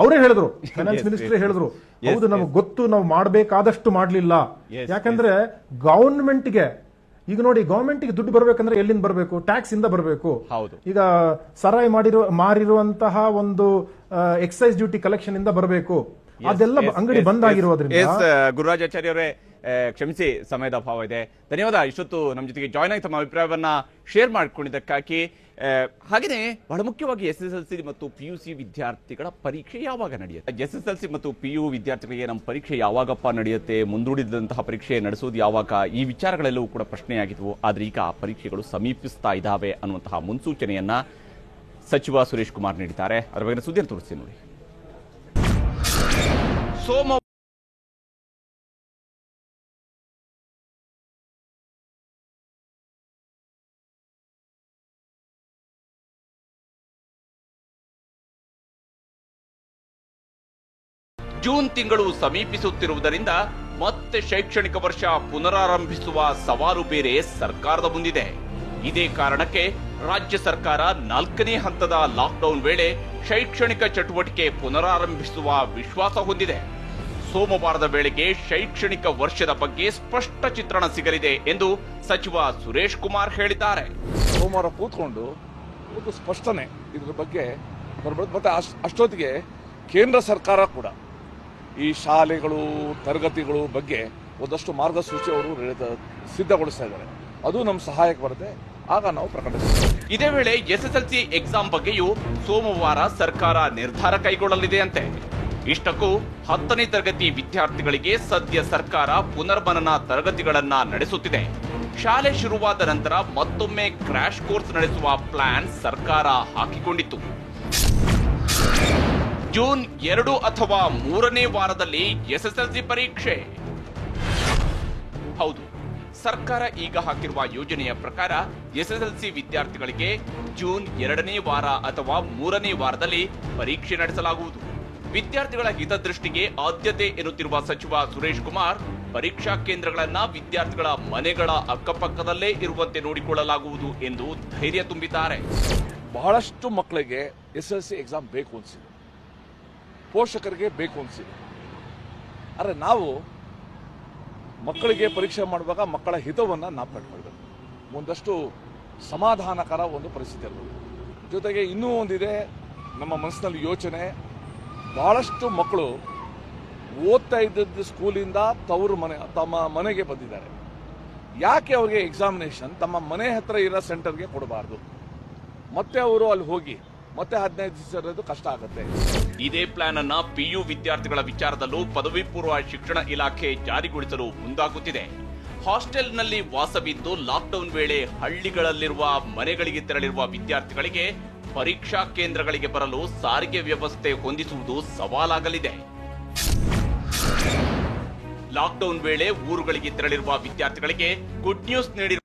ಅವರೇ ಹೇಳಿದ್ರು, ಫೈನಾನ್ಸ್ ಮಿನಿಸ್ಟರ್ ಹೇಳಿದ್ರು. ಹೌದು, ನಮಗೆ ಗೊತ್ತು, ನಾವು ಮಾಡಬೇಕಾದಷ್ಟು ಮಾಡ್ಲಿಲ್ಲ. ಯಾಕಂದ್ರೆ ಗವರ್ಮೆಂಟ್ಗೆ ಈಗ ನೋಡಿ, ಗವರ್ಮೆಂಟ್ಗೆ ದುಡ್ಡು ಬರಬೇಕಂದ್ರೆ ಎಲ್ಲಿಂದ ಬರಬೇಕು? ಟ್ಯಾಕ್ಸ್ ಇಂದ ಬರಬೇಕು. ಈಗ ಸರಾಯಿ ಮಾರಿರುವಂತಹ ಒಂದು ಎಕ್ಸೈಸ್ ಡ್ಯೂಟಿ ಕಲೆಕ್ಷನ್ ಇಂದ ಬರಬೇಕು. ಅದೆಲ್ಲ ಅಂಗಡಿ ಬಂದ್ ಆಗಿರೋದ್ರಿಂದ. ಗುರುರಾಜಾಚಾರ್ಯ ಅವರೇ, ಕ್ಷಮಿಸಿ, ಸಮಯದ ಅಭಾವ ಇದೆ. ಧನ್ಯವಾದ. ಇಷ್ಟೊತ್ತು ನಮ್ಮ ಜೊತೆಗೆ ಜಾಯ್ನ್ ಆಗಿ ತಮ್ಮ ಅಭಿಪ್ರಾಯವನ್ನ ಶೇರ್ ಮಾಡಿಕೊಂಡಿದ್ದಕ್ಕಾಗಿ. ಹಾಗೆಯೇ ಬಹಳ ಮುಖ್ಯವಾಗಿ SSLC ಮತ್ತು PUC ವಿದ್ಯಾರ್ಥಿಗಳ ಪರೀಕ್ಷೆ ಯಾವಾಗ ನಡೆಯುತ್ತೆ? SSLC ಮತ್ತು PU ವಿದ್ಯಾರ್ಥಿಗಳಿಗೆ ನಮ್ಮ ಪರೀಕ್ಷೆ ಯಾವಾಗಪ್ಪ ನಡೆಯುತ್ತೆ, ಮುಂದೂಡಿದಂತಹ ಪರೀಕ್ಷೆ ನಡೆಸೋದು ಯಾವಾಗ, ಈ ವಿಚಾರಗಳೆಲ್ಲವೂ ಕೂಡ ಪ್ರಶ್ನೆಯಾಗಿದ್ವು. ಆದ್ರೆ ಈಗ ಪರೀಕ್ಷೆಗಳು ಸಮೀಪಿಸ್ತಾ ಇದ್ದಾವೆ ಅನ್ನುವಂತಹ ಮುನ್ಸೂಚನೆಯನ್ನ ಸಚಿವ ಸುರೇಶ್ ಕುಮಾರ್ ನೀಡಿದ್ದಾರೆ. ಅದರ ಬಗ್ಗೆ ಸುದ್ದಿಯನ್ನು ತೋರಿಸ್ತೀನಿ ನೋಡಿ. ಜೂನ್ ತಿಂಗಳು ಸಮೀಪಿಸುತ್ತಿರುವುದರಿಂದ ಮತ್ತೆ ಶೈಕ್ಷಣಿಕ ವರ್ಷ ಪುನರಾರಂಭಿಸುವ ಸವಾಲು ಬೇರೆ ಸರ್ಕಾರದ ಮುಂದಿದೆ. ಇದೇ ಕಾರಣಕ್ಕೆ ರಾಜ್ಯ ಸರ್ಕಾರ 4ನೇ ಹಂತದ ಲಾಕ್ಡೌನ್ ವೇಳೆ ಶೈಕ್ಷಣಿಕ ಚಟುವಟಿಕೆ ಪುನರಾರಂಭಿಸುವ ವಿಶ್ವಾಸ ಹೊಂದಿದೆ. ಸೋಮವಾರದ ವೇಳೆಗೆ ಶೈಕ್ಷಣಿಕ ವರ್ಷದ ಬಗ್ಗೆ ಸ್ಪಷ್ಟ ಚಿತ್ರಣ ಸಿಗಲಿದೆ ಎಂದು ಸಚಿವ ಸುರೇಶ್ ಕುಮಾರ್ ಹೇಳಿದ್ದಾರೆ. ಸೋಮವಾರ ಕೂತ್ಕೊಂಡು ಸ್ಪಷ್ಟನೆ ಇದ್ರ ಬಗ್ಗೆ ಬರ್ಬೋದು. ಮತ್ತೆ ಅಷ್ಟೊತ್ತಿಗೆ ಕೇಂದ್ರ ಸರ್ಕಾರ ಕೂಡ ಈ ಶಾಲೆಗಳು, ತರಗತಿಗಳು ಬಗ್ಗೆ ಒಂದಷ್ಟು ಮಾರ್ಗಸೂಚಿ ಅವರು ಸಿದ್ಧಗೊಳಿಸ್ತಾ ಇದ್ದಾರೆ. ಅದು ನಮ್ಮ ಸಹಾಯಕ್ಕೆ ಬರುತ್ತೆ, ಆಗ ನಾವು ಪ್ರಕಟಿಸ್ತೀವಿ. ಇದೇ ವೇಳೆ ಎಸ್ಎಸ್ಎಲ್ಸಿ ಎಕ್ಸಾಮ್ ಬಗ್ಗೆಯೂ ಸೋಮವಾರ ಸರ್ಕಾರ ನಿರ್ಧಾರ ಕೈಗೊಳ್ಳಲಿದೆಯಂತೆ. ಇಷ್ಟಕ್ಕೂ 10ನೇ ತರಗತಿ ವಿದ್ಯಾರ್ಥಿಗಳಿಗೆ ಸದ್ಯ ಸರ್ಕಾರ ಪುನರ್ಮನನ ತರಗತಿಗಳನ್ನ ನಡೆಸುತ್ತಿದೆ. ಶಾಲೆ ಶುರುವಾದ ನಂತರ ಮತ್ತೊಮ್ಮೆ ಕ್ರ್ಯಾಶ್ ಕೋರ್ಸ್ ನಡೆಸುವ ಪ್ಲಾನ್ ಸರ್ಕಾರ ಹಾಕಿಕೊಂಡಿತ್ತು. ಜೂನ್ 2 ಅಥವಾ 3ನೇ ವಾರದಲ್ಲಿ ಎಸ್ಎಸ್ಎಲ್ಸಿ ಪರೀಕ್ಷೆ. ಹೌದು, ಸರ್ಕಾರ ಈಗ ಹಾಕಿರುವ ಯೋಜನೆಯ ಪ್ರಕಾರ ಎಸ್ಎಸ್ಎಲ್ಸಿ ವಿದ್ಯಾರ್ಥಿಗಳಿಗೆ ಜೂನ್ 2ನೇ ವಾರ ಅಥವಾ 3ನೇ ವಾರದಲ್ಲಿ ಪರೀಕ್ಷೆ ನಡೆಸಲಾಗುವುದು. ವಿದ್ಯಾರ್ಥಿಗಳ ಹಿತದೃಷ್ಟಿಗೆ ಆದ್ಯತೆ ಎನ್ನುತ್ತಿರುವ ಸಚಿವ ಸುರೇಶ್ ಕುಮಾರ್, ಪರೀಕ್ಷಾ ಕೇಂದ್ರಗಳನ್ನ ವಿದ್ಯಾರ್ಥಿಗಳ ಮನೆಗಳ ಅಕ್ಕಪಕ್ಕದಲ್ಲೇ ಇರುವಂತೆ ನೋಡಿಕೊಳ್ಳಲಾಗುವುದು ಎಂದು ಧೈರ್ಯ ತುಂಬಿದ್ದಾರೆ. ಬಹಳಷ್ಟು ಮಕ್ಕಳಿಗೆ SSLC ಎಕ್ಸಾಮ್ ಬೇಕು ಅನಿಸಿದೆ, ಪೋಷಕರಿಗೆ ಬೇಕು ಅನಿಸಿದೆ. ಆದರೆ ನಾವು ಮಕ್ಕಳಿಗೆ ಪರೀಕ್ಷೆ ಮಾಡುವಾಗ ಮಕ್ಕಳ ಹಿತವನ್ನು ನಾವು ಕಟ್ಕೊಳ್ಬೇಕು, ಒಂದಷ್ಟು ಸಮಾಧಾನಕರ ಒಂದು ಪರಿಸ್ಥಿತಿ ಇರಬೇಕು. ಜೊತೆಗೆ ಇನ್ನೂ ಒಂದಿದೆ ನಮ್ಮ ಮನಸ್ಸಿನಲ್ಲಿ ಯೋಚನೆ, ಬಹಳಷ್ಟು ಮಕ್ಕಳು ಓದ್ತಾ ಇದ್ದದ್ದು ಸ್ಕೂಲಿಂದ ತಮ್ಮ ಮನೆಗೆ ಬಂದಿದ್ದಾರೆ. ಯಾಕೆ ಅವರಿಗೆ ಎಕ್ಸಾಮಿನೇಷನ್ ತಮ್ಮ ಮನೆ ಹತ್ರ ಇರೋ ಸೆಂಟರ್ಗೆ ಕೊಡಬಾರ್ದು? ಮತ್ತೆ ಅವರು ಅಲ್ಲಿ ಹೋಗಿ ಮತ್ತೆ 15 ದಿವಸ ಇರೋದು ಕಷ್ಟ ಆಗುತ್ತೆ. ಇದೇ ಪ್ಲಾನ್ ಅನ್ನ PU ವಿದ್ಯಾರ್ಥಿಗಳ ವಿಚಾರದಲ್ಲೂ ಪದವಿ ಪೂರ್ವ ಶಿಕ್ಷಣ ಇಲಾಖೆ ಜಾರಿಗೊಳಿಸಲು ಮುಂದಾಗುತ್ತಿದೆ. ಹಾಸ್ಟೆಲ್ನಲ್ಲಿ ವಾಸವಿದ್ದು ಲಾಕ್ಡೌನ್ ವೇಳೆ ಹಳ್ಳಿಗಳಲ್ಲಿರುವ ಮನೆಗಳಿಗೆ ತೆರಳಿರುವ ವಿದ್ಯಾರ್ಥಿಗಳಿಗೆ ಪರೀಕ್ಷಾ ಕೇಂದ್ರಗಳಿಗೆ ಬರಲು ಸಾರಿಗೆ ವ್ಯವಸ್ಥೆ ಹೊಂದಿಸುವುದು ಸವಾಲಾಗಲಿದೆ. ಲಾಕ್ಡೌನ್ ವೇಳೆ ಊರುಗಳಿಗೆ ತೆರಳಿರುವ ವಿದ್ಯಾರ್ಥಿಗಳಿಗೆ ಗುಡ್ ನ್ಯೂಸ್ ನೀಡಿರುವ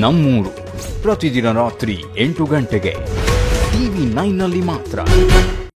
ನಮ್ಮೂರು ಪ್ರತಿದಿನ ರಾತ್ರಿ 8 ಗಂಟೆಗೆ TV9 ನಲ್ಲಿ ಮಾತ್ರ.